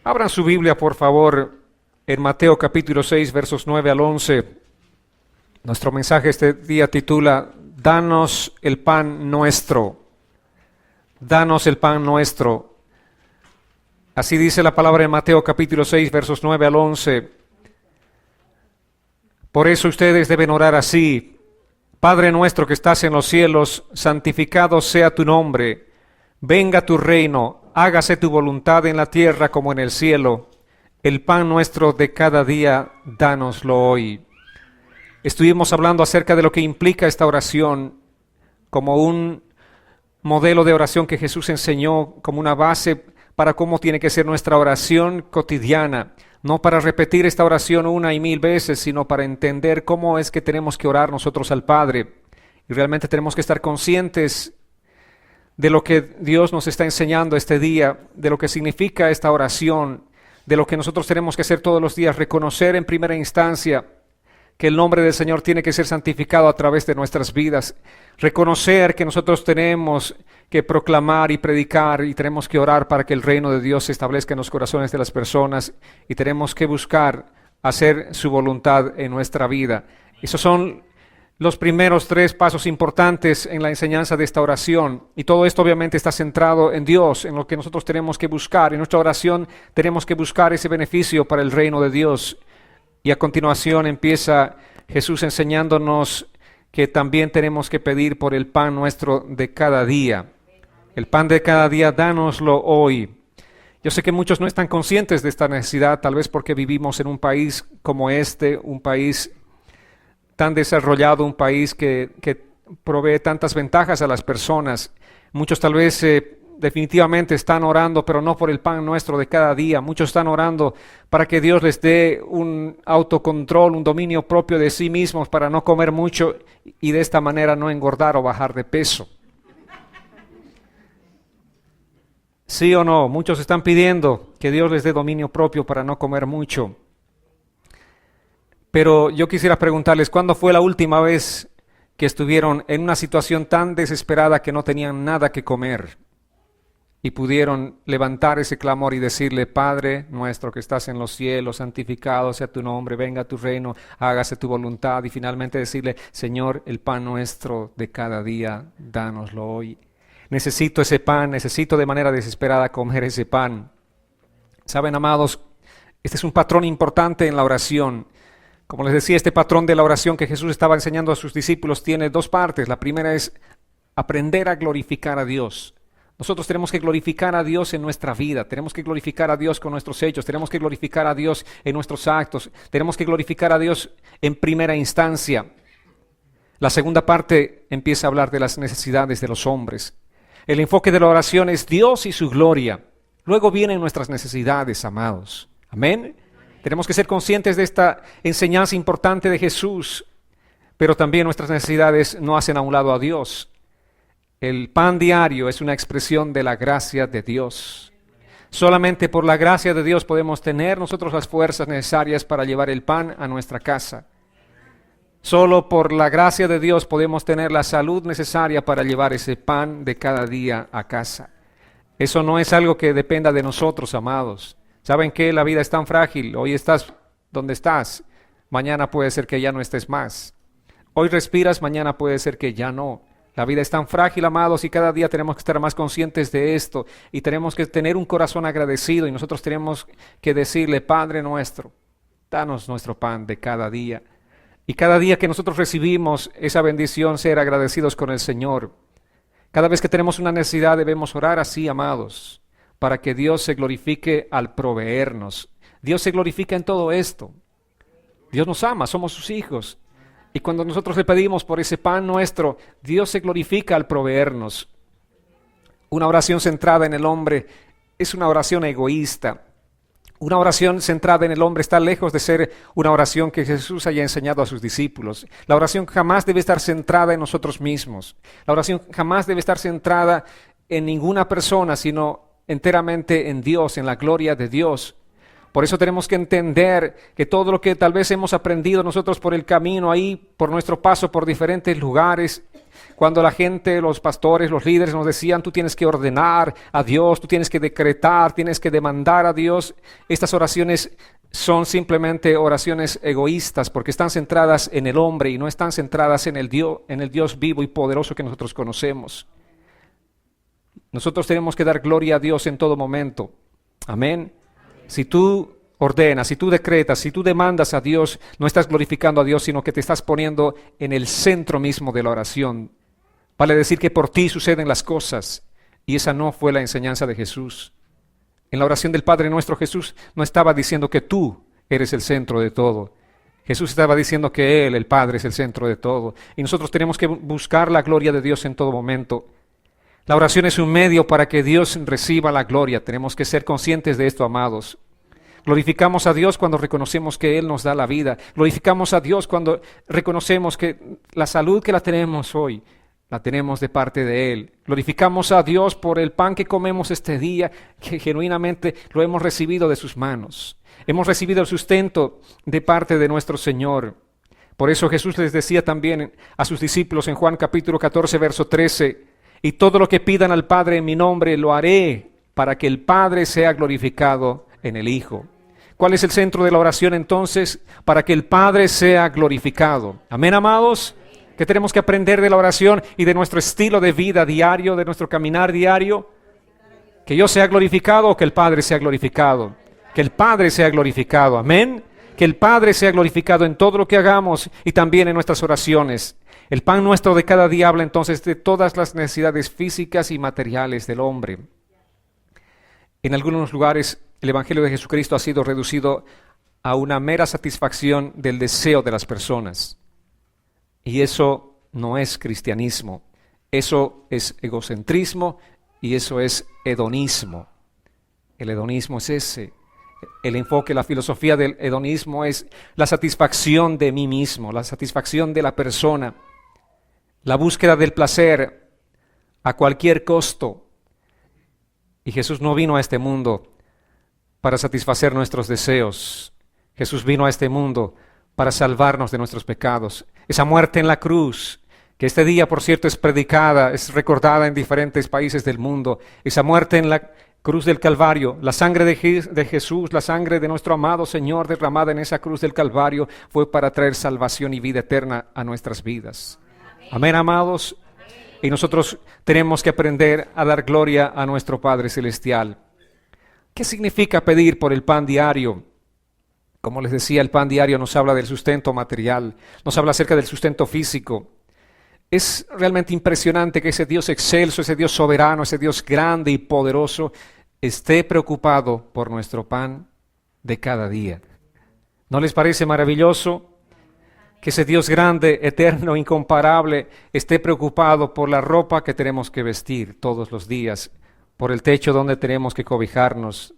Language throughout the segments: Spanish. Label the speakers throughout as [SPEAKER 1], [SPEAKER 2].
[SPEAKER 1] Abran su Biblia, por favor, en Mateo capítulo 6, versos 9 al 11. Nuestro mensaje este día titula, Danos el pan nuestro. Danos el pan nuestro. Así dice la palabra en Mateo capítulo 6, versos 9 al 11. Por eso ustedes deben orar así. Padre nuestro que estás en los cielos, santificado sea tu nombre. Venga tu reino, hágase tu voluntad en la tierra como en el cielo. El pan nuestro de cada día, dánoslo hoy. Estuvimos hablando acerca de lo que implica esta oración como un modelo de oración que Jesús enseñó como una base para cómo tiene que ser nuestra oración cotidiana. No para repetir esta oración una y mil veces, sino para entender cómo es que tenemos que orar nosotros al Padre. Y realmente tenemos que estar conscientes de lo que Dios nos está enseñando este día, de lo que significa esta oración, de lo que nosotros tenemos que hacer todos los días, reconocer en primera instancia que el nombre del Señor tiene que ser santificado a través de nuestras vidas, reconocer que nosotros tenemos que proclamar y predicar y tenemos que orar para que el reino de Dios se establezca en los corazones de las personas y tenemos que buscar hacer su voluntad en nuestra vida. Esos son los primeros tres pasos importantes en la enseñanza de esta oración. Y todo esto obviamente está centrado en Dios, en lo que nosotros tenemos que buscar. En nuestra oración tenemos que buscar ese beneficio para el reino de Dios. Y a continuación empieza Jesús enseñándonos que también tenemos que pedir por el pan nuestro de cada día. El pan de cada día, dánoslo hoy. Yo sé que muchos no están conscientes de esta necesidad, tal vez porque vivimos en un país como este, un país tan desarrollado, un país que provee tantas ventajas a las personas. Muchos tal vez definitivamente están orando, pero no por el pan nuestro de cada día. Muchos están orando para que Dios les dé un autocontrol, un dominio propio de sí mismos para no comer mucho y de esta manera no engordar o bajar de peso. ¿Sí o no? Muchos están pidiendo que Dios les dé dominio propio para no comer mucho. Pero yo quisiera preguntarles, ¿cuándo fue la última vez que estuvieron en una situación tan desesperada que no tenían nada que comer y pudieron levantar ese clamor y decirle, Padre nuestro que estás en los cielos, santificado sea tu nombre, venga tu reino, hágase tu voluntad, y finalmente decirle, Señor, el pan nuestro de cada día, dánoslo hoy. Necesito ese pan, necesito de manera desesperada comer ese pan. Saben, amados, este es un patrón importante en la oración. Como les decía, este patrón de la oración que Jesús estaba enseñando a sus discípulos tiene dos partes. La primera es aprender a glorificar a Dios. Nosotros tenemos que glorificar a Dios en nuestra vida, tenemos que glorificar a Dios con nuestros hechos, tenemos que glorificar a Dios en nuestros actos, tenemos que glorificar a Dios en primera instancia. La segunda parte empieza a hablar de las necesidades de los hombres. El enfoque de la oración es Dios y su gloria. Luego vienen nuestras necesidades, amados. Amén. Tenemos que ser conscientes de esta enseñanza importante de Jesús, pero también nuestras necesidades no hacen a un lado a Dios. El pan diario es una expresión de la gracia de Dios. Solamente por la gracia de Dios podemos tener nosotros las fuerzas necesarias para llevar el pan a nuestra casa. Solo por la gracia de Dios podemos tener la salud necesaria para llevar ese pan de cada día a casa. Eso no es algo que dependa de nosotros, amados. ¿Saben qué? La vida es tan frágil. Hoy estás donde estás. Mañana puede ser que ya no estés más. Hoy respiras, mañana puede ser que ya no. La vida es tan frágil, amados, y cada día tenemos que estar más conscientes de esto. Y tenemos que tener un corazón agradecido. Y nosotros tenemos que decirle, Padre nuestro, danos nuestro pan de cada día. Y cada día que nosotros recibimos esa bendición, ser agradecidos con el Señor. Cada vez que tenemos una necesidad debemos orar así, amados, para que Dios se glorifique al proveernos. Dios se glorifica en todo esto. Dios nos ama, somos sus hijos. Y cuando nosotros le pedimos por ese pan nuestro, Dios se glorifica al proveernos. Una oración centrada en el hombre es una oración egoísta. Una oración centrada en el hombre está lejos de ser una oración que Jesús haya enseñado a sus discípulos. La oración jamás debe estar centrada en nosotros mismos. La oración jamás debe estar centrada en ninguna persona, sino enteramente en Dios, en la gloria de Dios. Por eso tenemos que entender que todo lo que tal vez hemos aprendido nosotros por el camino ahí, por nuestro paso por diferentes lugares, Cuando la gente, los pastores, los líderes nos decían, tú tienes que ordenar a Dios, tú tienes que decretar, tienes que demandar a Dios, estas oraciones son simplemente oraciones egoístas porque están centradas en el hombre y no están centradas en el Dios vivo y poderoso que nosotros conocemos. Nosotros tenemos que dar gloria a Dios en todo momento. Amén. Si tú ordenas, si tú decretas, si tú demandas a Dios, no estás glorificando a Dios, sino que te estás poniendo en el centro mismo de la oración. Vale decir que por ti suceden las cosas, y esa no fue la enseñanza de Jesús. En la oración del Padre nuestro, Jesús no estaba diciendo que tú eres el centro de todo. Jesús estaba diciendo que Él, el Padre, es el centro de todo. Y nosotros tenemos que buscar la gloria de Dios en todo momento. La oración es un medio para que Dios reciba la gloria. Tenemos que ser conscientes de esto, amados. Glorificamos a Dios cuando reconocemos que Él nos da la vida. Glorificamos a Dios cuando reconocemos que la salud que la tenemos hoy, la tenemos de parte de Él. Glorificamos a Dios por el pan que comemos este día, que genuinamente lo hemos recibido de sus manos. Hemos recibido el sustento de parte de nuestro Señor. Por eso Jesús les decía también a sus discípulos en Juan capítulo 14, verso 13, y todo lo que pidan al Padre en mi nombre lo haré para que el Padre sea glorificado en el Hijo. ¿Cuál es el centro de la oración entonces? Para que el Padre sea glorificado. Amén, amados. ¿Qué tenemos que aprender de la oración y de nuestro estilo de vida diario, de nuestro caminar diario? Que yo sea glorificado o que el Padre sea glorificado. Que el Padre sea glorificado. Amén. Que el Padre sea glorificado en todo lo que hagamos y también en nuestras oraciones. El pan nuestro de cada día habla entonces de todas las necesidades físicas y materiales del hombre. En algunos lugares el Evangelio de Jesucristo ha sido reducido a una mera satisfacción del deseo de las personas. Y eso no es cristianismo. Eso es egocentrismo y eso es hedonismo. El hedonismo es ese. El enfoque, la filosofía del hedonismo es la satisfacción de mí mismo, la satisfacción de la persona, la búsqueda del placer a cualquier costo. Y Jesús no vino a este mundo para satisfacer nuestros deseos. Jesús vino a este mundo para salvarnos de nuestros pecados. Esa muerte en la cruz, que este día, por cierto, es predicada, es recordada en diferentes países del mundo. Esa muerte en la cruz del Calvario, la sangre de Jesús, la sangre de nuestro amado Señor derramada en esa cruz del Calvario, fue para traer salvación y vida eterna a nuestras vidas. Amén, amados. Y nosotros tenemos que aprender a dar gloria a nuestro Padre Celestial. ¿Qué significa pedir por el pan diario? Como les decía, el pan diario nos habla del sustento material, nos habla acerca del sustento físico. Es realmente impresionante que ese Dios excelso, ese Dios soberano, ese Dios grande y poderoso esté preocupado por nuestro pan de cada día. ¿No les parece maravilloso que ese Dios grande, eterno, incomparable, esté preocupado por la ropa que tenemos que vestir todos los días, por el techo donde tenemos que cobijarnos?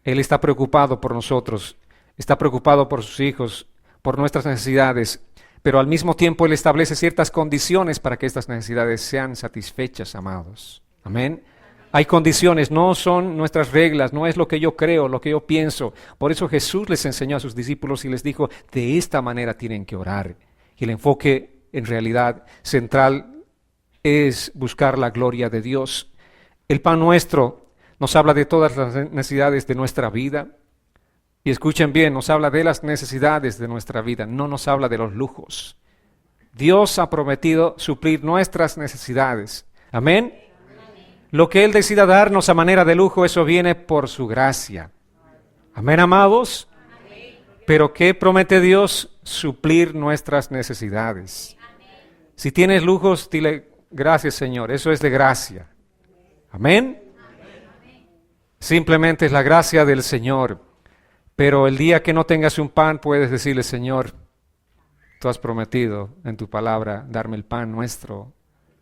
[SPEAKER 1] Él está preocupado por nosotros, está preocupado por sus hijos, por nuestras necesidades, pero al mismo tiempo Él establece ciertas condiciones para que estas necesidades sean satisfechas, amados. Amén. Hay condiciones, no son nuestras reglas, no es lo que yo creo, lo que yo pienso. Por eso Jesús les enseñó a sus discípulos y les dijo, de esta manera tienen que orar. Y el enfoque en realidad central es buscar la gloria de Dios. El pan nuestro nos habla de todas las necesidades de nuestra vida. Y escuchen bien, nos habla de las necesidades de nuestra vida, no nos habla de los lujos. Dios ha prometido suplir nuestras necesidades. Amén. Lo que Él decida darnos a manera de lujo, eso viene por su gracia. Amén, amados. Pero ¿qué promete Dios? Suplir nuestras necesidades. Si tienes lujos, dile gracias, Señor. Eso es de gracia. Amén. Simplemente es la gracia del Señor. Pero el día que no tengas un pan, puedes decirle, Señor, tú has prometido en tu palabra darme el pan nuestro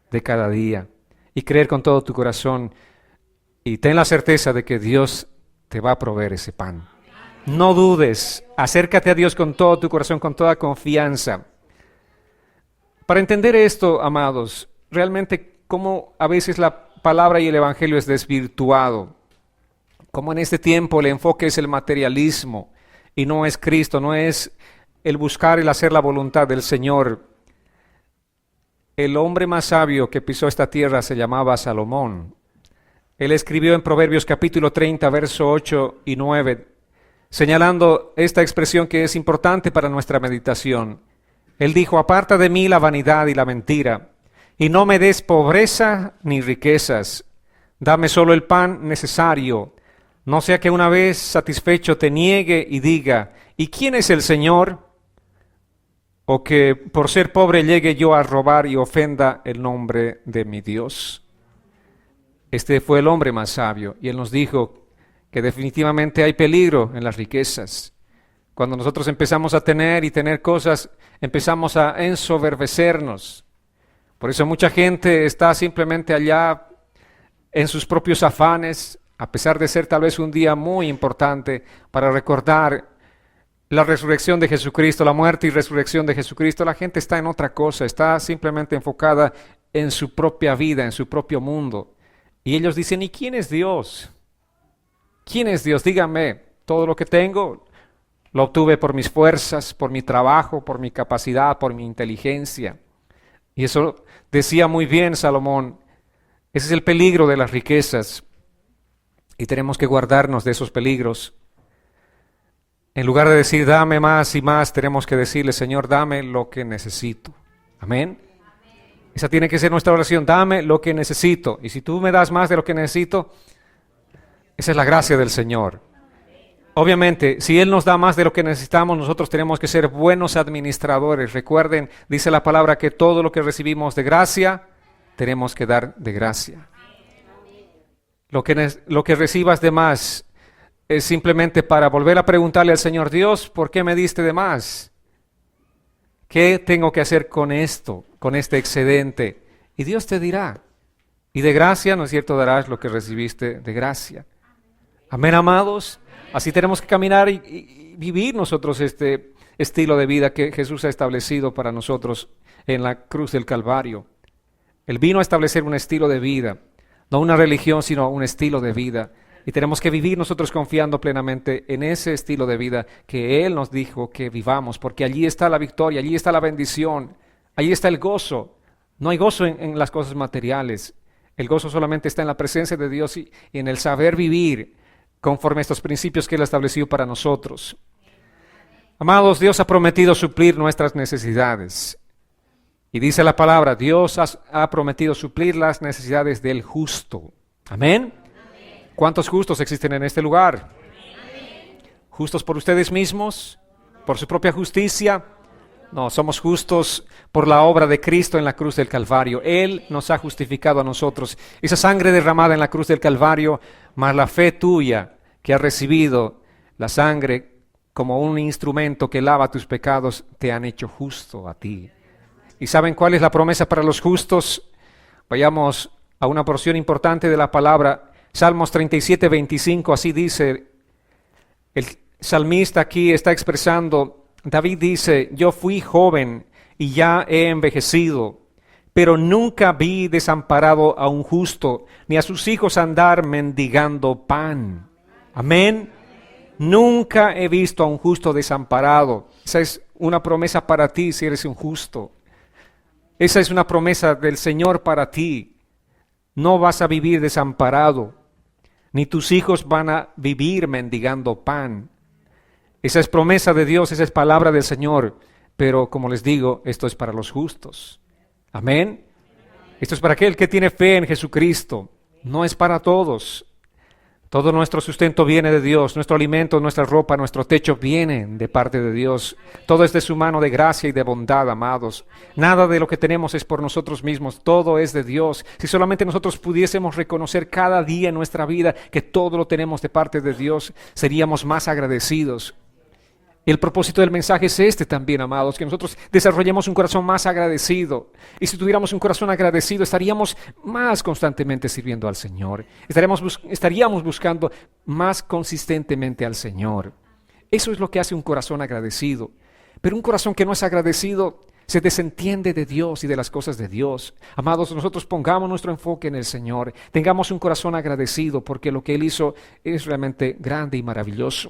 [SPEAKER 1] de cada día. Y creer con todo tu corazón y ten la certeza de que Dios te va a proveer ese pan. No dudes, acércate a Dios con todo tu corazón, con toda confianza. Para entender esto, amados, realmente cómo a veces la palabra y el evangelio es desvirtuado. Como en este tiempo el enfoque es el materialismo y no es Cristo, no es el buscar, el hacer la voluntad del Señor. el hombre más sabio que pisó esta tierra se llamaba Salomón. Él escribió en Proverbios capítulo 30, verso 8 y 9, señalando esta expresión que es importante para nuestra meditación. Él dijo: aparta de mí la vanidad y la mentira, y no me des pobreza ni riquezas. Dame solo el pan necesario, no sea que una vez satisfecho te niegue y diga: ¿y quién es el Señor? O que por ser pobre llegue yo a robar y ofenda el nombre de mi Dios. Este fue el hombre más sabio, y él nos dijo que definitivamente hay peligro en las riquezas. Cuando nosotros empezamos a tener y tener cosas, empezamos a ensoberbecernos. Por eso mucha gente está simplemente allá en sus propios afanes, a pesar de ser tal vez un día muy importante para recordar la resurrección de Jesucristo, la muerte y resurrección de Jesucristo. La gente está en otra cosa, está simplemente enfocada en su propia vida, en su propio mundo. Y ellos dicen: ¿y quién es Dios? ¿Quién es Dios? Dígame, todo lo que tengo lo obtuve por mis fuerzas, por mi trabajo, por mi capacidad, por mi inteligencia. Y eso decía muy bien Salomón. Ese es el peligro de las riquezas. Y tenemos que guardarnos de esos peligros. En lugar de decir dame más y más, tenemos que decirle: Señor, dame lo que necesito. Amén. Esa tiene que ser nuestra oración: dame lo que necesito. Y si tú me das más de lo que necesito, esa es la gracia del Señor. Obviamente, si Él nos da más de lo que necesitamos, nosotros tenemos que ser buenos administradores. Recuerden, dice la palabra que todo lo que recibimos de gracia, tenemos que dar de gracia. Lo que recibas de más es simplemente para volver a preguntarle al Señor: Dios, ¿por qué me diste de más? ¿Qué tengo que hacer con esto, con este excedente? Y Dios te dirá. Y de gracia, ¿no es cierto?, darás lo que recibiste de gracia. Amén, amados. Así tenemos que caminar y vivir nosotros este estilo de vida que Jesús ha establecido para nosotros en la cruz del Calvario. Él vino a establecer un estilo de vida, no una religión, sino un estilo de vida. Y tenemos que vivir nosotros confiando plenamente en ese estilo de vida que Él nos dijo que vivamos, porque allí está la victoria, allí está la bendición, allí está el gozo. No hay gozo en las cosas materiales. El gozo solamente está en la presencia de Dios y en el saber vivir conforme a estos principios que Él ha establecido para nosotros. Amados, Dios ha prometido suplir nuestras necesidades. Y dice la palabra: Dios ha prometido suplir las necesidades del justo. Amén. ¿Cuántos justos existen en este lugar? ¿Justos por ustedes mismos? ¿Por su propia justicia? No, somos justos por la obra de Cristo en la cruz del Calvario. Él nos ha justificado a nosotros. Esa sangre derramada en la cruz del Calvario, más la fe tuya que has recibido, la sangre como un instrumento que lava tus pecados, te han hecho justo a ti. ¿Y saben cuál es la promesa para los justos? Vayamos a una porción importante de la palabra. Salmos 37, 25, así dice, el salmista aquí está expresando, David dice: yo fui joven y ya he envejecido, pero nunca vi desamparado a un justo, ni a sus hijos andar mendigando pan. Amén. Nunca he visto a un justo desamparado. Esa es una promesa para ti si eres un justo. Esa es una promesa del Señor para ti. No vas a vivir desamparado, ni tus hijos van a vivir mendigando pan. Esa es promesa de Dios, esa es palabra del Señor. Pero como les digo, esto es para los justos. Amén. Esto es para aquel que tiene fe en Jesucristo. No es para todos. Todo nuestro sustento viene de Dios, nuestro alimento, nuestra ropa, nuestro techo vienen de parte de Dios. Todo es de su mano de gracia y de bondad, amados. Nada de lo que tenemos es por nosotros mismos, todo es de Dios. Si solamente nosotros pudiésemos reconocer cada día en nuestra vida que todo lo tenemos de parte de Dios, seríamos más agradecidos. Y el propósito del mensaje es este también, amados, que nosotros desarrollemos un corazón más agradecido. Y si tuviéramos un corazón agradecido, estaríamos más constantemente sirviendo al Señor. Estaríamos buscando más consistentemente al Señor. Eso es lo que hace un corazón agradecido. Pero un corazón que no es agradecido se desentiende de Dios y de las cosas de Dios. Amados, nosotros pongamos nuestro enfoque en el Señor. Tengamos un corazón agradecido porque lo que Él hizo es realmente grande y maravilloso.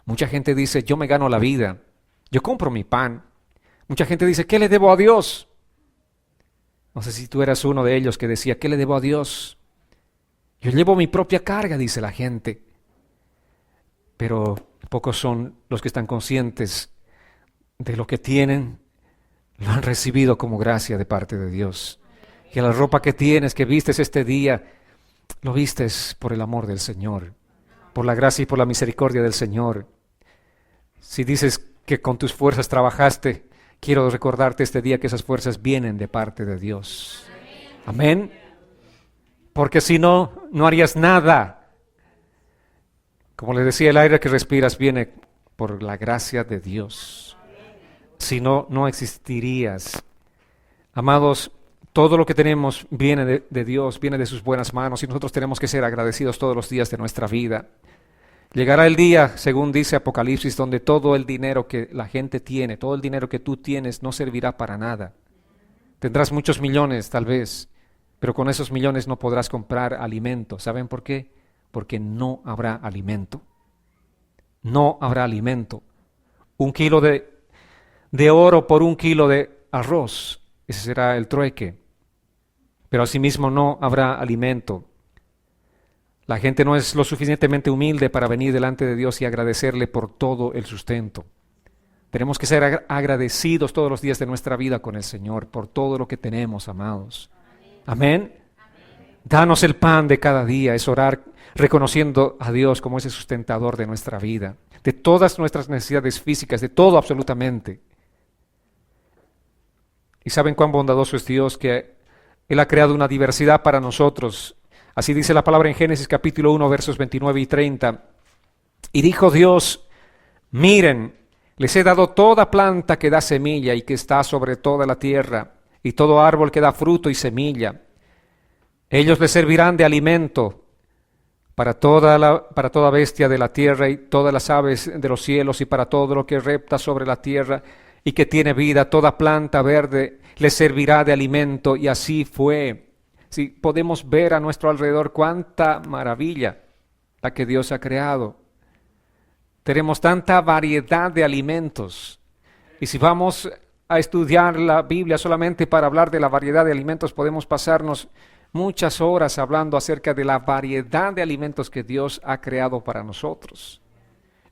[SPEAKER 1] Mucha gente dice: yo me gano la vida, yo compro mi pan. Mucha gente dice: ¿qué le debo a Dios? No sé si tú eras uno de ellos que decía, ¿qué le debo a Dios? Yo llevo mi propia carga, dice la gente. Pero pocos son los que están conscientes de lo que tienen, lo han recibido como gracia de parte de Dios. Que la ropa que tienes, que vistes este día, lo vistes por el amor del Señor, por la gracia y por la misericordia del Señor. Si dices que con tus fuerzas trabajaste, quiero recordarte este día que esas fuerzas vienen de parte de Dios. Amén. Porque si no, no harías nada. Como les decía, el aire que respiras viene por la gracia de Dios. Si no, no existirías. Amados, todo lo que tenemos viene de Dios, viene de sus buenas manos y nosotros tenemos que ser agradecidos todos los días de nuestra vida. Llegará el día, según dice Apocalipsis, donde todo el dinero que la gente tiene, todo el dinero que tú tienes no servirá para nada. Tendrás muchos millones tal vez, pero con esos millones no podrás comprar alimento. ¿Saben por qué? Porque no habrá alimento. No habrá alimento. 1 kilo de oro por 1 kilo de arroz, ese será el trueque. Pero asimismo no habrá alimento. La gente no es lo suficientemente humilde para venir delante de Dios y agradecerle por todo el sustento. Tenemos que ser agradecidos todos los días de nuestra vida con el Señor por todo lo que tenemos, amados. Amén. Danos el pan de cada día, es orar reconociendo a Dios como ese sustentador de nuestra vida, de todas nuestras necesidades físicas, de todo absolutamente. Y saben cuán bondadoso es Dios, que Él ha creado una diversidad para nosotros. Así dice la palabra en Génesis capítulo 1, versos 29 y 30. Y dijo Dios, miren, les he dado toda planta que da semilla y que está sobre toda la tierra, y todo árbol que da fruto y semilla. Ellos les servirán de alimento para toda bestia de la tierra y todas las aves de los cielos y para todo lo que repta sobre la tierra y que tiene vida, toda planta verde les servirá de alimento. Y así fue. Si podemos ver a nuestro alrededor cuánta maravilla la que Dios ha creado. Tenemos tanta variedad de alimentos. Y si vamos a estudiar la Biblia solamente para hablar de la variedad de alimentos, podemos pasarnos muchas horas hablando acerca de la variedad de alimentos que Dios ha creado para nosotros.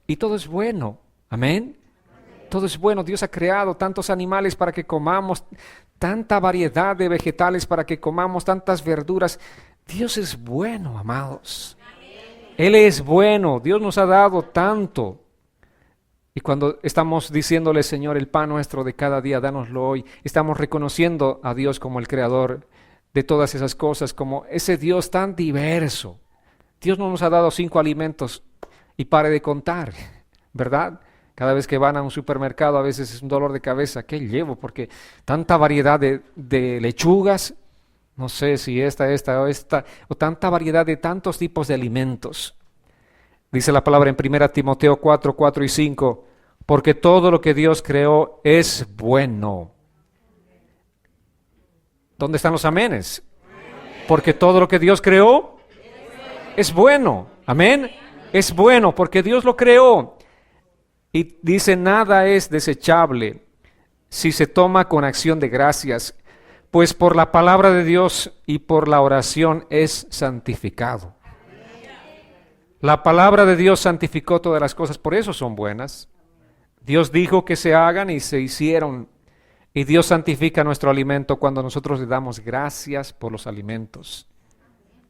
[SPEAKER 1] Y todo es bueno. Amén. Todo es bueno. Dios ha creado tantos animales para que comamos, tanta variedad de vegetales para que comamos, tantas verduras. Dios es bueno, amados. Él es bueno. Dios nos ha dado tanto. Y cuando estamos diciéndole, Señor, el pan nuestro de cada día, dánoslo hoy, estamos reconociendo a Dios como el creador de todas esas cosas, como ese Dios tan diverso. Dios no nos ha dado 5 alimentos y pare de contar, ¿verdad? Cada vez que van a un supermercado a veces es un dolor de cabeza. ¿Qué llevo? Porque tanta variedad de lechugas, no sé si esta o esta, o tanta variedad de tantos tipos de alimentos. Dice la palabra en 1 Timoteo 4, 4 y 5, porque todo lo que Dios creó es bueno. ¿Dónde están los amenes? Porque todo lo que Dios creó es bueno. Amén. Es bueno porque Dios lo creó. Y dice, nada es desechable si se toma con acción de gracias, pues por la palabra de Dios y por la oración es santificado. La palabra de Dios santificó todas las cosas, por eso son buenas. Dios dijo que se hagan y se hicieron. Y Dios santifica nuestro alimento cuando nosotros le damos gracias por los alimentos.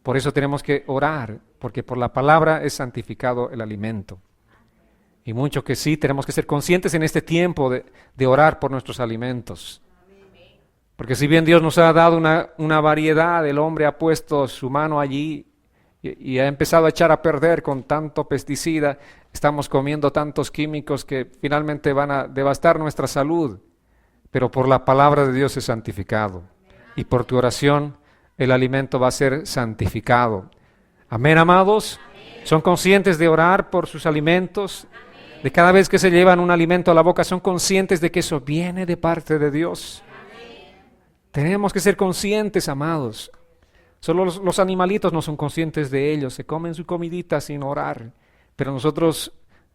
[SPEAKER 1] Por eso tenemos que orar, porque por la palabra es santificado el alimento. Y mucho que sí, tenemos que ser conscientes en este tiempo de orar por nuestros alimentos. Porque si bien Dios nos ha dado una variedad, el hombre ha puesto su mano allí y ha empezado a echar a perder con tanto pesticida. Estamos comiendo tantos químicos que finalmente van a devastar nuestra salud. Pero por la palabra de Dios es santificado. Y por tu oración el alimento va a ser santificado. Amén, amados. ¿Son conscientes de orar por sus alimentos? De cada vez que se llevan un alimento a la boca, ¿son conscientes de que eso viene de parte de Dios? Tenemos que ser conscientes, amados. Solo los animalitos no son conscientes de ello, se comen su comidita sin orar. Pero nosotros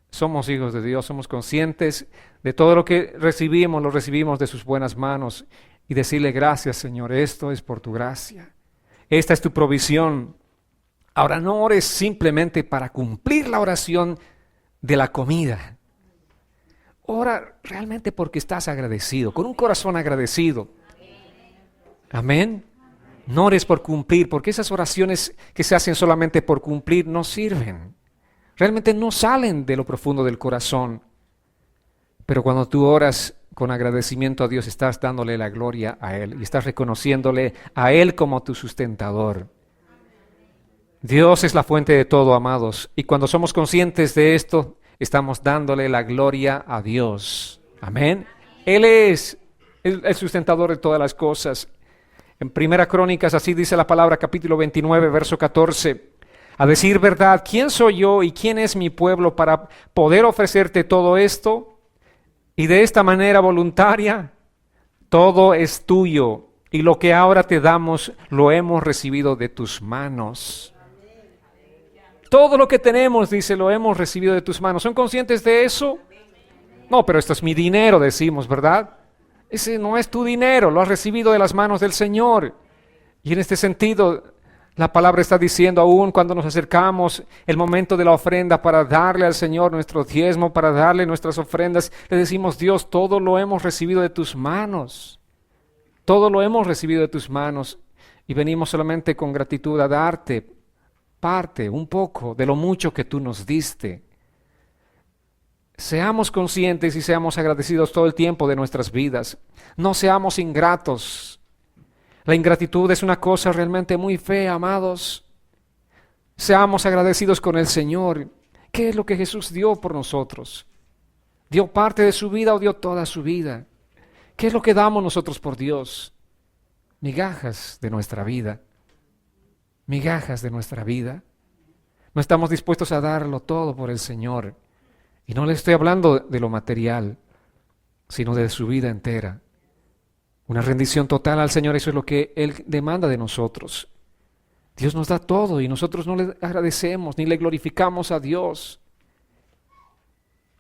[SPEAKER 1] somos hijos de Dios, somos conscientes de todo lo que recibimos, lo recibimos de sus buenas manos. y decirle gracias, Señor, esto es por tu gracia. Esta es tu provisión. Ahora no ores simplemente para cumplir la oración de la comida. Ora realmente porque estás agradecido, con un corazón agradecido. Amén. No ores por cumplir, porque esas oraciones que se hacen solamente por cumplir no sirven. Realmente no salen de lo profundo del corazón. Pero cuando tú oras con agradecimiento a Dios, estás dándole la gloria a Él y estás reconociéndole a Él como tu sustentador. Dios es la fuente de todo, amados, y cuando somos conscientes de esto, estamos dándole la gloria a Dios. Amén. Él es el sustentador de todas las cosas. En Primera Crónicas, así dice la palabra, capítulo 29, verso 14. A decir verdad, ¿quién soy yo y quién es mi pueblo para poder ofrecerte todo esto? Y de esta manera voluntaria, todo es tuyo, y lo que ahora te damos lo hemos recibido de tus manos. Todo lo que tenemos, dice, lo hemos recibido de tus manos. ¿Son conscientes de eso? No, pero esto es mi dinero, decimos, ¿verdad? Ese no es tu dinero, lo has recibido de las manos del Señor. Y en este sentido, la palabra está diciendo, aún cuando nos acercamos el momento de la ofrenda para darle al Señor nuestro diezmo, para darle nuestras ofrendas, le decimos, Dios, todo lo hemos recibido de tus manos. Todo lo hemos recibido de tus manos. Y venimos solamente con gratitud a darte parte, un poco, de lo mucho que tú nos diste. Seamos conscientes y seamos agradecidos todo el tiempo de nuestras vidas. No seamos ingratos. La ingratitud es una cosa realmente muy fea, amados. Seamos agradecidos con el Señor. ¿Qué es lo que Jesús dio por nosotros? ¿Dio parte de su vida o dio toda su vida? ¿Qué es lo que damos nosotros por Dios? Migajas de nuestra vida. Migajas de nuestra vida. No estamos dispuestos a darlo todo por el Señor. Y no le estoy hablando de lo material, sino de su vida entera. Una rendición total al Señor, eso es lo que Él demanda de nosotros. Dios nos da todo y nosotros no le agradecemos ni le glorificamos a Dios.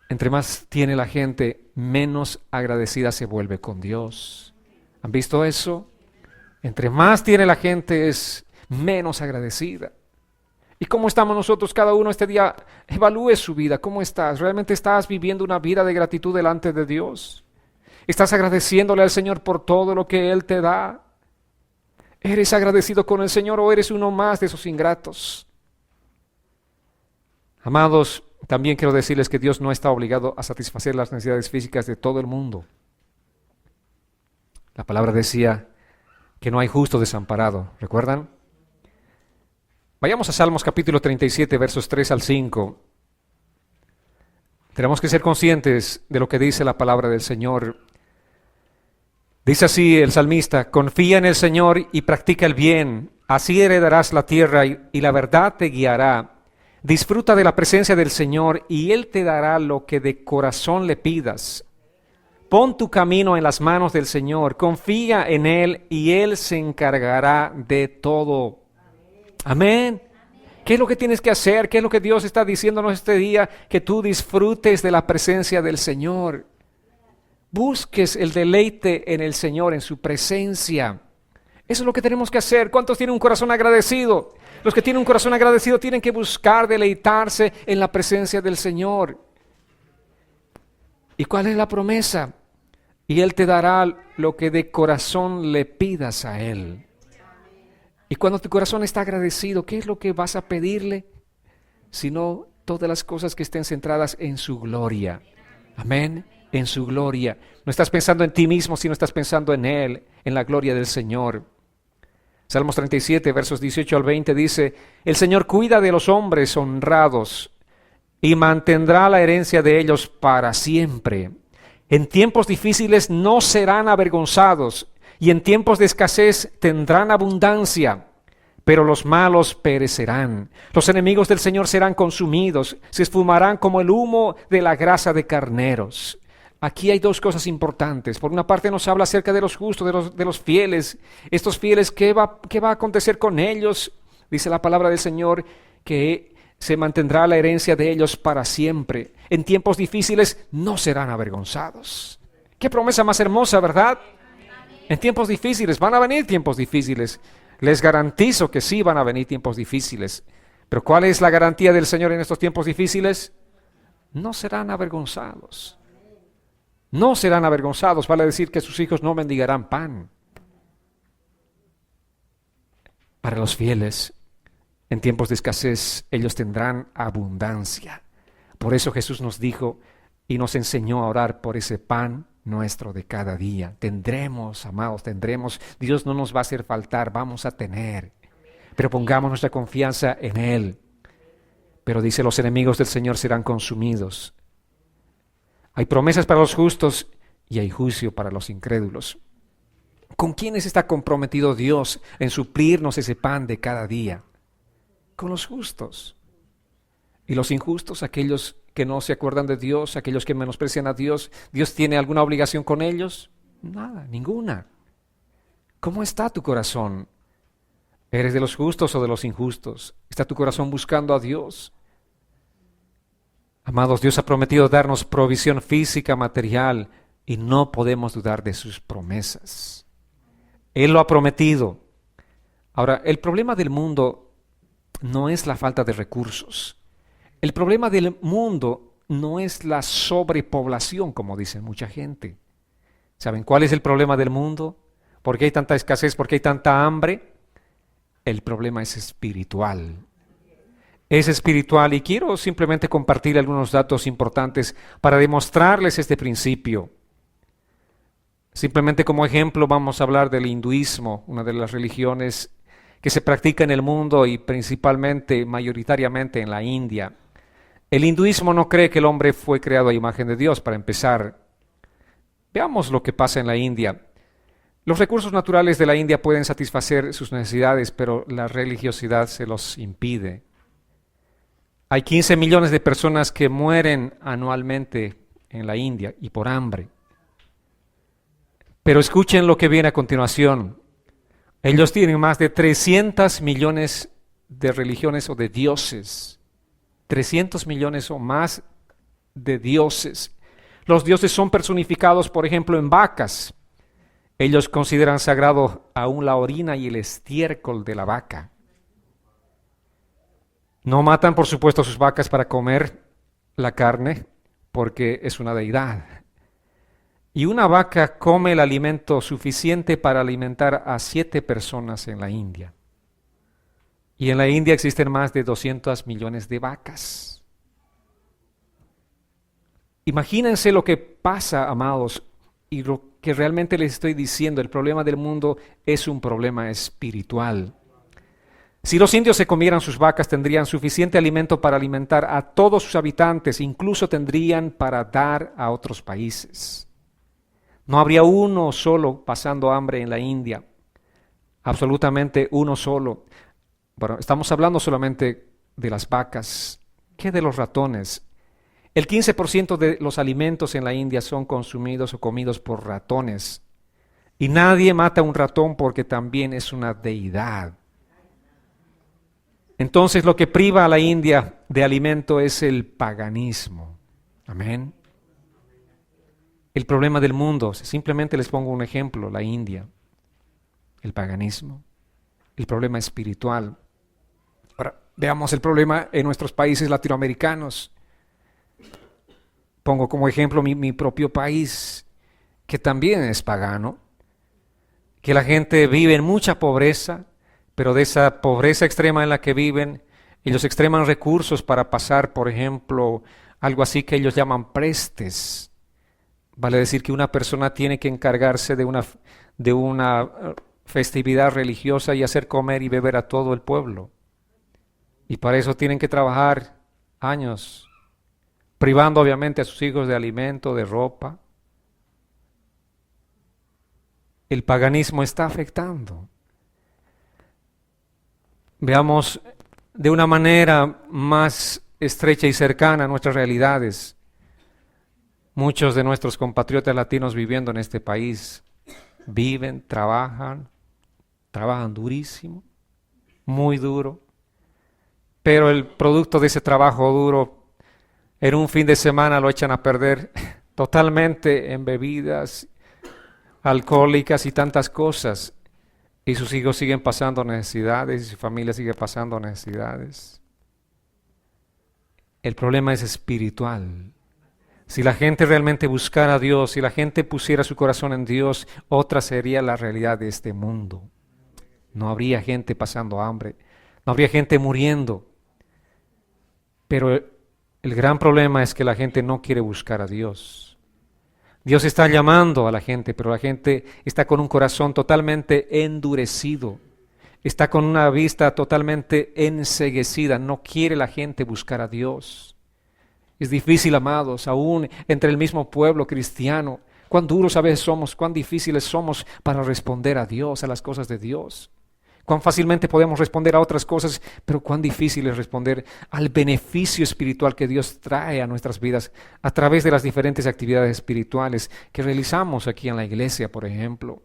[SPEAKER 1] Entre más tiene la gente, menos agradecida se vuelve con Dios. ¿Han visto eso? Entre más tiene la gente es menos agradecida. ¿Y cómo estamos nosotros cada uno este día? Evalúe su vida. ¿Cómo estás? ¿Realmente estás viviendo una vida de gratitud delante de Dios? ¿Estás agradeciéndole al Señor por todo lo que Él te da? ¿Eres agradecido con el Señor o eres uno más de esos ingratos? Amados, también quiero decirles que Dios no está obligado a satisfacer las necesidades físicas de todo el mundo. La palabra decía que no hay justo desamparado. ¿Recuerdan? Vayamos a Salmos capítulo 37, versos 3 al 5. Tenemos que ser conscientes de lo que dice la palabra del Señor. Dice así el salmista: confía en el Señor y practica el bien, así heredarás la tierra y la verdad te guiará. Disfruta de la presencia del Señor y Él te dará lo que de corazón le pidas. Pon tu camino en las manos del Señor, confía en Él y Él se encargará de todo. Amén. ¿Qué es lo que tienes que hacer? ¿Qué es lo que Dios está diciéndonos este día? Que tú disfrutes de la presencia del Señor. Busques el deleite en el Señor, en su presencia. Eso es lo que tenemos que hacer. ¿Cuántos tienen un corazón agradecido? Los que tienen un corazón agradecido tienen que buscar deleitarse en la presencia del Señor. ¿Y cuál es la promesa? Y Él te dará lo que de corazón le pidas a Él. Y cuando tu corazón está agradecido, ¿qué es lo que vas a pedirle? Sino todas las cosas que estén centradas en su gloria. Amén. En su gloria. No estás pensando en ti mismo, sino estás pensando en Él, en la gloria del Señor. Salmos 37, versos 18 al 20 dice: el Señor cuida de los hombres honrados y mantendrá la herencia de ellos para siempre. En tiempos difíciles no serán avergonzados y en tiempos de escasez tendrán abundancia. Pero los malos perecerán. Los enemigos del Señor serán consumidos, se esfumarán como el humo de la grasa de carneros. Aquí hay dos cosas importantes. Por una parte nos habla acerca de los justos, de los fieles. Estos fieles, ¿qué va a acontecer con ellos? Dice la palabra del Señor que se mantendrá la herencia de ellos para siempre. En tiempos difíciles no serán avergonzados. Qué promesa más hermosa, ¿verdad? En tiempos difíciles, van a venir tiempos difíciles. Les garantizo que sí van a venir tiempos difíciles. Pero ¿cuál es la garantía del Señor en estos tiempos difíciles? No serán avergonzados. No serán avergonzados. Vale decir que sus hijos no mendigarán pan. Para los fieles, en tiempos de escasez, ellos tendrán abundancia. Por eso Jesús nos dijo y nos enseñó a orar por ese pan nuestro de cada día. Tendremos, amados, tendremos. Dios no nos va a hacer faltar, vamos a tener. Pero pongamos nuestra confianza en Él. Pero dice, los enemigos del Señor serán consumidos. Hay promesas para los justos y hay juicio para los incrédulos. ¿Con quiénes está comprometido Dios en suplirnos ese pan de cada día? Con los justos. Y los injustos, aquellos que no se acuerdan de Dios, aquellos que menosprecian a Dios, ¿Dios tiene alguna obligación con ellos? Nada, ninguna. ¿Cómo está tu corazón? ¿Eres de los justos o de los injustos? ¿Está tu corazón buscando a Dios? Amados, Dios ha prometido darnos provisión física, material, y no podemos dudar de sus promesas. Él lo ha prometido. Ahora, el problema del mundo no es la falta de recursos. El problema del mundo no es la sobrepoblación, como dice mucha gente. ¿Saben cuál es el problema del mundo? ¿Por qué hay tanta escasez? ¿Por qué hay tanta hambre? El problema es espiritual. Es espiritual y quiero simplemente compartir algunos datos importantes para demostrarles este principio. Simplemente como ejemplo vamos a hablar del hinduismo, una de las religiones que se practica en el mundo y principalmente, mayoritariamente en la India. El hinduismo no cree que el hombre fue creado a imagen de Dios, para empezar. Veamos lo que pasa en la India. Los recursos naturales de la India pueden satisfacer sus necesidades, pero la religiosidad se los impide. Hay 15 millones de personas que mueren anualmente en la India y por hambre. Pero escuchen lo que viene a continuación. Ellos tienen más de 300 millones de religiones o de dioses. 300 millones o más de dioses. Los dioses son personificados, por ejemplo, en vacas. Ellos consideran sagrado aún la orina y el estiércol de la vaca. No matan, por supuesto, a sus vacas para comer la carne, porque es una deidad. Y una vaca come el alimento suficiente para alimentar a 7 personas en la India. Y en la India existen más de 200 millones de vacas. Imagínense lo que pasa, amados, y lo que realmente les estoy diciendo. El problema del mundo es un problema espiritual. Si los indios se comieran sus vacas, tendrían suficiente alimento para alimentar a todos sus habitantes, incluso tendrían para dar a otros países. No habría uno solo pasando hambre en la India, absolutamente uno solo. Bueno, estamos hablando solamente de las vacas. ¿Qué de los ratones? El 15% de los alimentos en la India son consumidos o comidos por ratones. Y nadie mata a un ratón porque también es una deidad. Entonces lo que priva a la India de alimento es el paganismo. Amén. El problema del mundo, simplemente les pongo un ejemplo, la India, el paganismo, el problema espiritual. Ahora, veamos el problema en nuestros países latinoamericanos. Pongo como ejemplo mi propio país, que también es pagano, que la gente vive en mucha pobreza, pero de esa pobreza extrema en la que viven, ellos extreman recursos para pasar, por ejemplo, algo así que ellos llaman prestes. Vale decir que una persona tiene que encargarse de una festividad religiosa y hacer comer y beber a todo el pueblo. Y para eso tienen que trabajar años, privando obviamente a sus hijos de alimento, de ropa. El paganismo está afectando. Veamos de una manera más estrecha y cercana a nuestras realidades. Muchos de nuestros compatriotas latinos viviendo en este país viven, trabajan durísimo, muy duro, pero el producto de ese trabajo duro en un fin de semana lo echan a perder totalmente en bebidas, alcohólicas y tantas cosas. Y sus hijos siguen pasando necesidades y su familia sigue pasando necesidades. El problema es espiritual. Si la gente realmente buscara a Dios, si la gente pusiera su corazón en Dios, otra sería la realidad de este mundo. No habría gente pasando hambre, no habría gente muriendo. Pero el gran problema es que la gente no quiere buscar a Dios. Dios está llamando a la gente, pero la gente está con un corazón totalmente endurecido. Está con una vista totalmente enceguecida. No quiere la gente buscar a Dios. Es difícil, amados, aún entre el mismo pueblo cristiano. Cuán duros a veces somos, cuán difíciles somos para responder a Dios, a las cosas de Dios. Cuán fácilmente podemos responder a otras cosas, pero cuán difícil es responder al beneficio espiritual que Dios trae a nuestras vidas a través de las diferentes actividades espirituales que realizamos aquí en la iglesia, por ejemplo.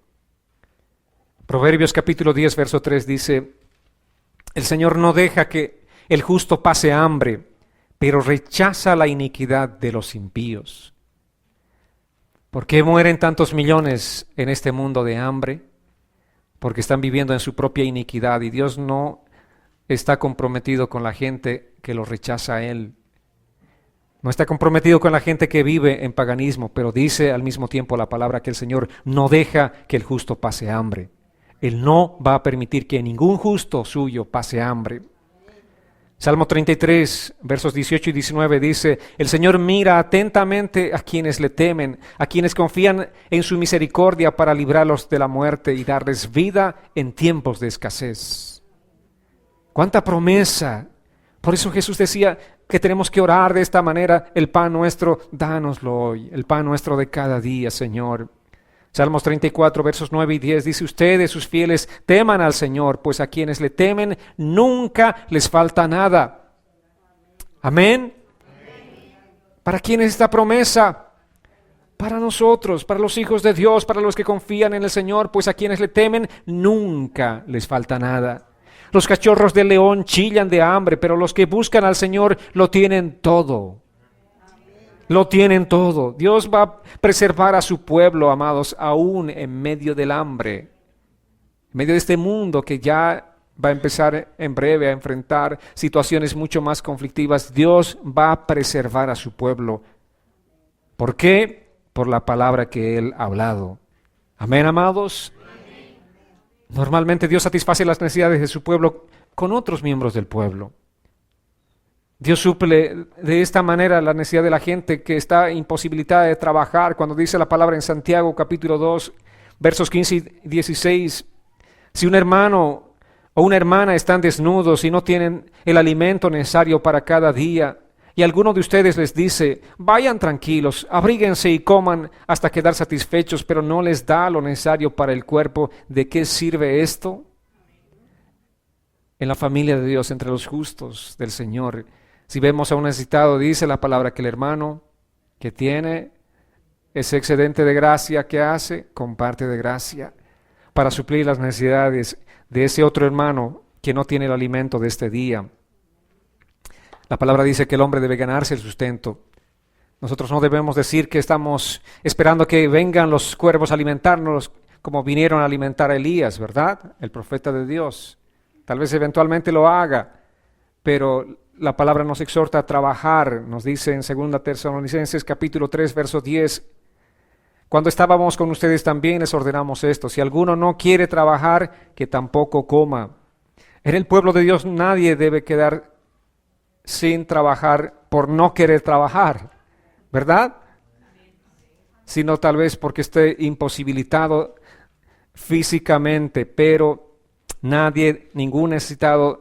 [SPEAKER 1] Proverbios capítulo 10, verso 3 dice, el Señor no deja que el justo pase hambre, pero rechaza la iniquidad de los impíos. ¿Por qué mueren tantos millones en este mundo de hambre? Porque están viviendo en su propia iniquidad y Dios no está comprometido con la gente que lo rechaza a Él. No está comprometido con la gente que vive en paganismo, pero dice al mismo tiempo la palabra que el Señor no deja que el justo pase hambre. Él no va a permitir que ningún justo suyo pase hambre. Salmo 33, versos 18 y 19 dice, el Señor mira atentamente a quienes le temen, a quienes confían en su misericordia para librarlos de la muerte y darles vida en tiempos de escasez. ¡Cuánta promesa! Por eso Jesús decía que tenemos que orar de esta manera, el pan nuestro, dánoslo hoy, el pan nuestro de cada día, Señor. Salmos 34, versos 9 y 10 dice, ustedes, sus fieles, teman al Señor, pues a quienes le temen nunca les falta nada. Amén. ¿Para quién es esta promesa? Para nosotros, para los hijos de Dios, para los que confían en el Señor, pues a quienes le temen nunca les falta nada. Los cachorros del león chillan de hambre, pero los que buscan al Señor lo tienen todo. Lo tienen todo. Dios va a preservar a su pueblo, amados, aún en medio del hambre, en medio de este mundo que ya va a empezar en breve a enfrentar situaciones mucho más conflictivas. Dios va a preservar a su pueblo. ¿Por qué? Por la palabra que Él ha hablado. Amén, amados. Normalmente Dios satisface las necesidades de su pueblo con otros miembros del pueblo. Dios suple de esta manera la necesidad de la gente que está imposibilitada de trabajar. Cuando dice la palabra en Santiago capítulo 2, versos 15 y 16, si un hermano o una hermana están desnudos y no tienen el alimento necesario para cada día, y alguno de ustedes les dice, vayan tranquilos, abríguense y coman hasta quedar satisfechos, pero no les da lo necesario para el cuerpo, ¿de qué sirve esto? En la familia de Dios, entre los justos del Señor, si vemos a un necesitado, dice la palabra que el hermano que tiene ese excedente de gracia que hace, comparte de gracia para suplir las necesidades de ese otro hermano que no tiene el alimento de este día. La palabra dice que el hombre debe ganarse el sustento. Nosotros no debemos decir que estamos esperando que vengan los cuervos a alimentarnos como vinieron a alimentar a Elías, ¿verdad? El profeta de Dios. Tal vez eventualmente lo haga, pero la palabra nos exhorta a trabajar. Nos dice en 2 Tesalonicenses capítulo 3, verso 10, cuando estábamos con ustedes también les ordenamos esto, si alguno no quiere trabajar, que tampoco coma. En el pueblo de Dios nadie debe quedar sin trabajar por no querer trabajar, ¿verdad? Sino tal vez porque esté imposibilitado físicamente, pero nadie, ningún necesitado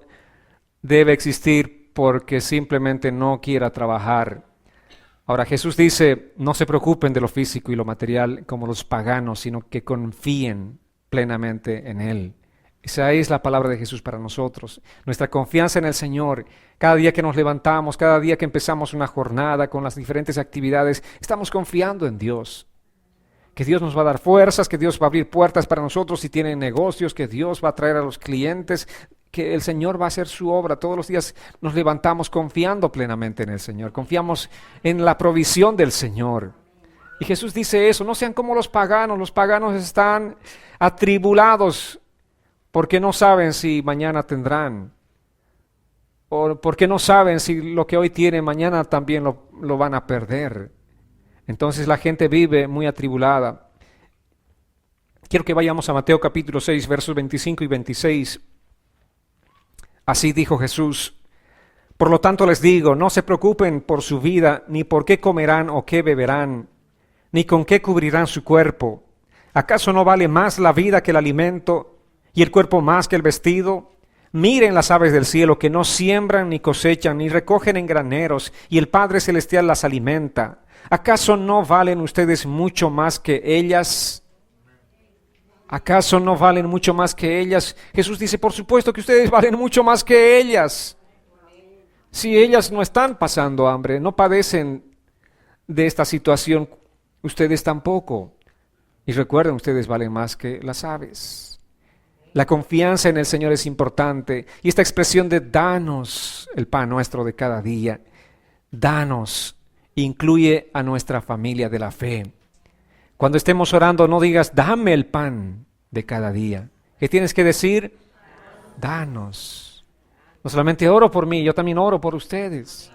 [SPEAKER 1] debe existir porque simplemente no quiera trabajar. Ahora Jesús dice, no se preocupen de lo físico y lo material como los paganos, sino que confíen plenamente en Él. Esa es la palabra de Jesús para nosotros. Nuestra confianza en el Señor. Cada día que nos levantamos, cada día que empezamos una jornada con las diferentes actividades, estamos confiando en Dios. Que Dios nos va a dar fuerzas, que Dios va a abrir puertas para nosotros si tienen negocios, que Dios va a traer a los clientes, que el Señor va a hacer su obra. Todos los días nos levantamos confiando plenamente en el Señor. Confiamos en la provisión del Señor. Y Jesús dice eso, no sean como los paganos están atribulados porque no saben si mañana tendrán, o porque no saben si lo que hoy tienen mañana también lo van a perder. Entonces la gente vive muy atribulada. Quiero que vayamos a Mateo capítulo 6, versos 25 y 26. Así dijo Jesús: por lo tanto les digo, no se preocupen por su vida, ni por qué comerán o qué beberán, ni con qué cubrirán su cuerpo. ¿Acaso no vale más la vida que el alimento, y el cuerpo más que el vestido? Miren las aves del cielo, que no siembran, ni cosechan, ni recogen en graneros, y el Padre Celestial las alimenta. ¿Acaso no valen ustedes mucho más que ellas? ¿Acaso no valen mucho más que ellas? Jesús dice, por supuesto que ustedes valen mucho más que ellas. Si ellas no están pasando hambre, no padecen de esta situación, ustedes tampoco. Y recuerden, ustedes valen más que las aves. La confianza en el Señor es importante. Y esta expresión de danos el pan nuestro de cada día, danos, incluye a nuestra familia de la fe. Cuando estemos orando, no digas, dame el pan de cada día. ¿Qué tienes que decir? Danos. No solamente oro por mí, yo también oro por ustedes.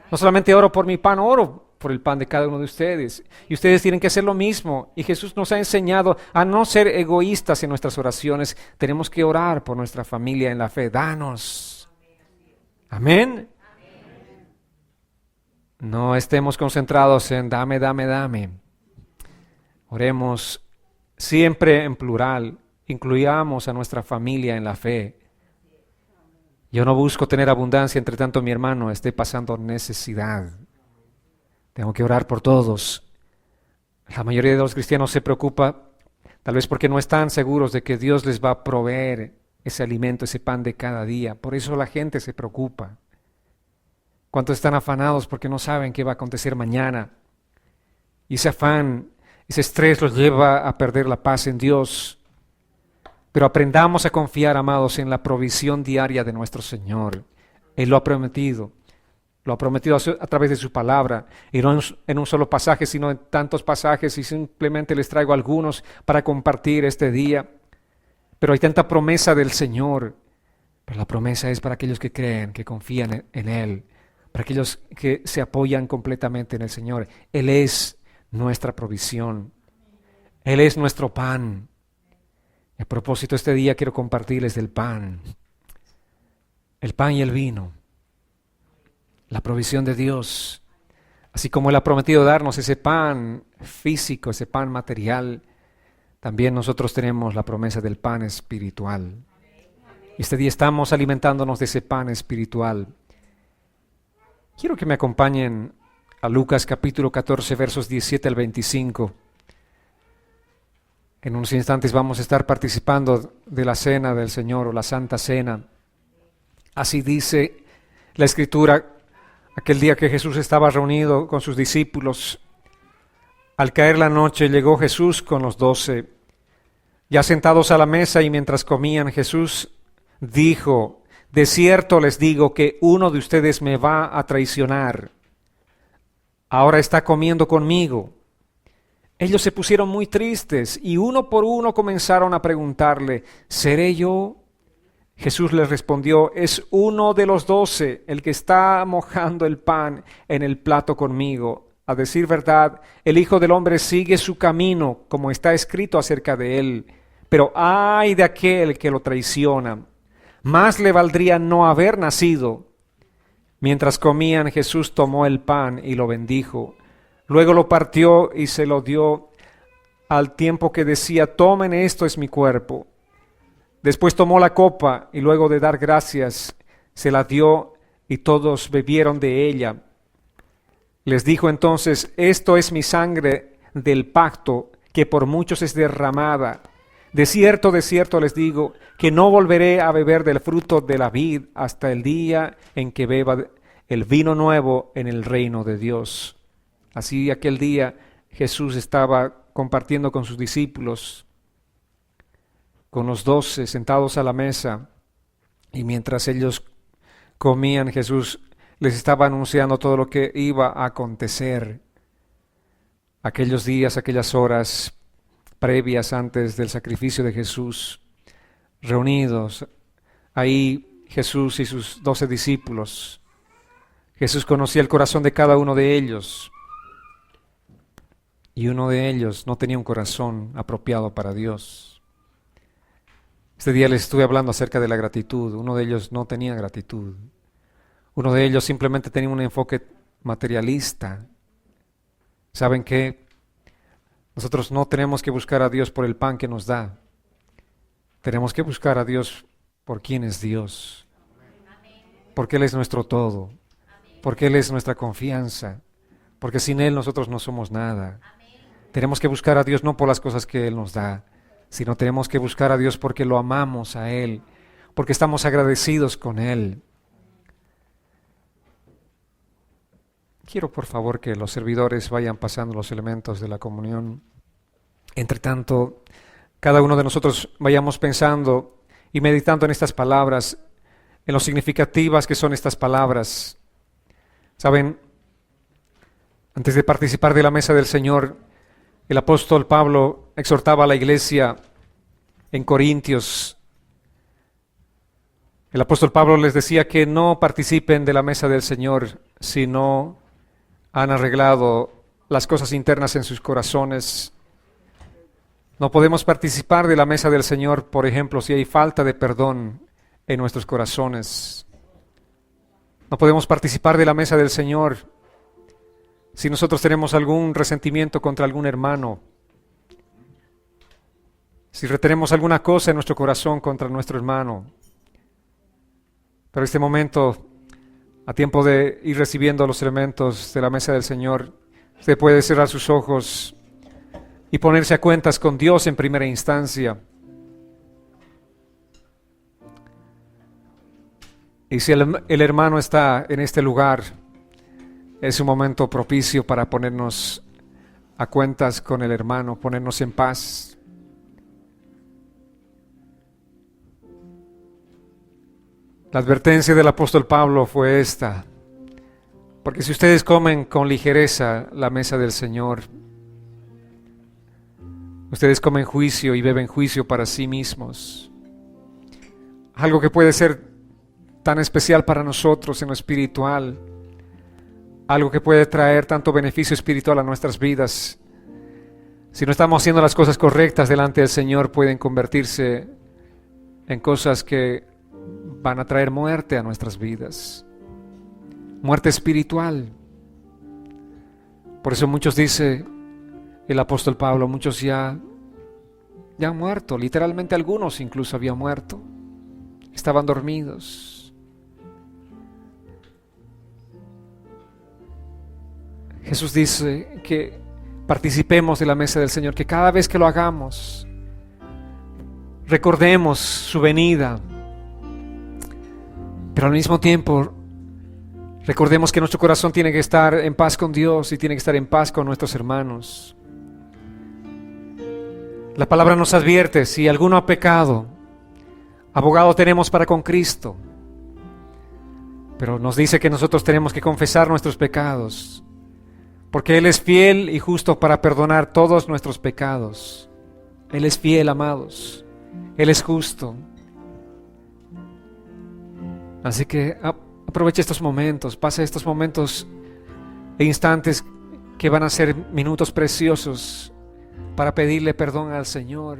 [SPEAKER 1] No solamente oro por mi pan, oro por el pan de cada uno de ustedes. Y ustedes tienen que hacer lo mismo. Y Jesús nos ha enseñado a no ser egoístas en nuestras oraciones. Tenemos que orar por nuestra familia en la fe. Danos. Amén. No estemos concentrados en dame, dame, dame. Oremos siempre en plural. Incluyamos a nuestra familia en la fe. Yo no busco tener abundancia, entre tanto mi hermano esté pasando necesidad. Tengo que orar por todos. La mayoría de los cristianos se preocupa, tal vez porque no están seguros de que Dios les va a proveer ese alimento, ese pan de cada día. Por eso la gente se preocupa. ¿Cuántos están afanados porque no saben qué va a acontecer mañana? Y ese afán, ese estrés los lleva a perder la paz en Dios. Pero aprendamos a confiar, amados, en la provisión diaria de nuestro Señor. Él lo ha prometido a través de su palabra, y no en un solo pasaje, sino en tantos pasajes, y simplemente les traigo algunos para compartir este día. Pero hay tanta promesa del Señor, pero la promesa es para aquellos que creen, que confían en Él, para aquellos que se apoyan completamente en el Señor. Él es nuestra provisión, Él es nuestro pan. Y a propósito, este día quiero compartirles del pan, el pan y el vino, la provisión de Dios. Así como Él ha prometido darnos ese pan físico, ese pan material, también nosotros tenemos la promesa del pan espiritual. Y este día estamos alimentándonos de ese pan espiritual. Quiero que me acompañen a Lucas capítulo 14, versos 17 al 25. En unos instantes vamos a estar participando de la cena del Señor o la Santa Cena. Así dice la Escritura, aquel día que Jesús estaba reunido con sus discípulos. Al caer la noche llegó Jesús con los 12. Ya sentados a la mesa y mientras comían, Jesús dijo, de cierto les digo que uno de ustedes me va a traicionar. Ahora está comiendo conmigo. Ellos se pusieron muy tristes y uno por uno comenzaron a preguntarle, ¿seré yo? Jesús les respondió, es uno de los 12 el que está mojando el pan en el plato conmigo. A decir verdad, el Hijo del Hombre sigue su camino, como está escrito acerca de él. Pero ay de aquel que lo traiciona. Más le valdría no haber nacido. Mientras comían, Jesús tomó el pan y lo bendijo. Luego lo partió y se lo dio al tiempo que decía, tomen, esto es mi cuerpo. Después tomó la copa y luego de dar gracias, se la dio y todos bebieron de ella. Les dijo entonces, esto es mi sangre del pacto, que por muchos es derramada. De cierto les digo, que no volveré a beber del fruto de la vid hasta el día en que beba el vino nuevo en el reino de Dios. Así aquel día Jesús estaba compartiendo con sus discípulos, con los 12 sentados a la mesa, y mientras ellos comían, Jesús les estaba anunciando todo lo que iba a acontecer. aquellos días, aquellas horas previas antes del sacrificio de Jesús, reunidos ahí Jesús y sus 12 discípulos. Jesús conocía el corazón de cada uno de ellos, y uno de ellos no tenía un corazón apropiado para Dios. Este día les estuve hablando acerca de la gratitud. Uno de ellos no tenía gratitud. Uno de ellos simplemente tenía un enfoque materialista. ¿Saben qué? Nosotros no tenemos que buscar a Dios por el pan que nos da. Tenemos que buscar a Dios por quién es Dios. Porque Él es nuestro todo. Porque Él es nuestra confianza. Porque sin Él nosotros no somos nada. Tenemos que buscar a Dios no por las cosas que Él nos da, sino tenemos que buscar a Dios porque lo amamos a Él, porque estamos agradecidos con Él. Quiero por favor que los servidores vayan pasando los elementos de la comunión. Entre tanto, cada uno de nosotros vayamos pensando y meditando en estas palabras, en lo significativas que son estas palabras. Saben, antes de participar de la mesa del Señor, el apóstol Pablo exhortaba a la iglesia en Corintios. El apóstol Pablo les decía que no participen de la mesa del Señor si no han arreglado las cosas internas en sus corazones. No podemos participar de la mesa del Señor, por ejemplo, si hay falta de perdón en nuestros corazones. No podemos participar de la mesa del Señor si nosotros tenemos algún resentimiento contra algún hermano, si retenemos alguna cosa en nuestro corazón contra nuestro hermano. Pero este momento, a tiempo de ir recibiendo los elementos de la mesa del Señor, usted puede cerrar sus ojos y ponerse a cuentas con Dios en primera instancia. Y si el hermano está en este lugar, es un momento propicio para ponernos a cuentas con el hermano, ponernos en paz. La advertencia del apóstol Pablo fue esta: porque si ustedes comen con ligereza la mesa del Señor, ustedes comen juicio y beben juicio para sí mismos. Algo que puede ser tan especial para nosotros en lo espiritual, algo que puede traer tanto beneficio espiritual a nuestras vidas. Si no estamos haciendo las cosas correctas delante del Señor, pueden convertirse en cosas que van a traer muerte a nuestras vidas. Muerte espiritual. Por eso muchos, dice el apóstol Pablo, muchos ya han muerto. Literalmente algunos incluso habían muerto. Estaban dormidos. Jesús dice que participemos de la mesa del Señor, que cada vez que lo hagamos, recordemos su venida, pero al mismo tiempo recordemos que nuestro corazón tiene que estar en paz con Dios y tiene que estar en paz con nuestros hermanos. La palabra nos advierte: si alguno ha pecado, abogado tenemos para con Cristo. Pero nos dice que nosotros tenemos que confesar nuestros pecados, porque Él es fiel y justo para perdonar todos nuestros pecados. Él es fiel, amados. Él es justo. Así que aproveche estos momentos, pase estos momentos e instantes que van a ser minutos preciosos para pedirle perdón al Señor.